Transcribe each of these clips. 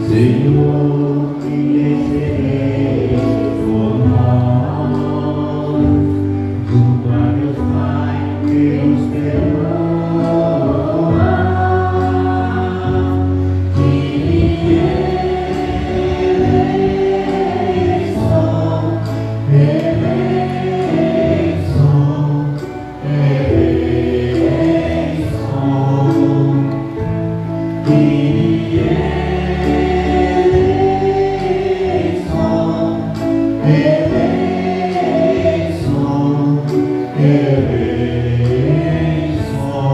Senhor, conhecerei tua mão, junto a Deus Pai, Deus perdoa, que eleição,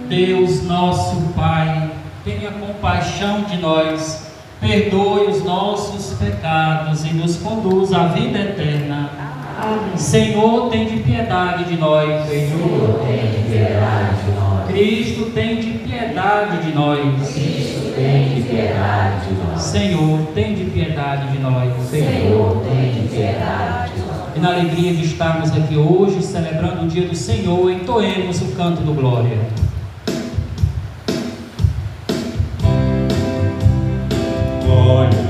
Deus nosso Pai, tenha compaixão de nós, perdoe os nossos pecados e nos conduz à vida eterna. Amém. Senhor, tem de piedade de nós. Senhor, tem de piedade de nós. Cristo, tem de piedade de nós. Cristo, tem de piedade de nós. Senhor, tem de piedade de nós. Senhor, tem de piedade de nós. E na alegria de estarmos aqui hoje, celebrando o dia do Senhor, entoemos o canto do Glória. Glória.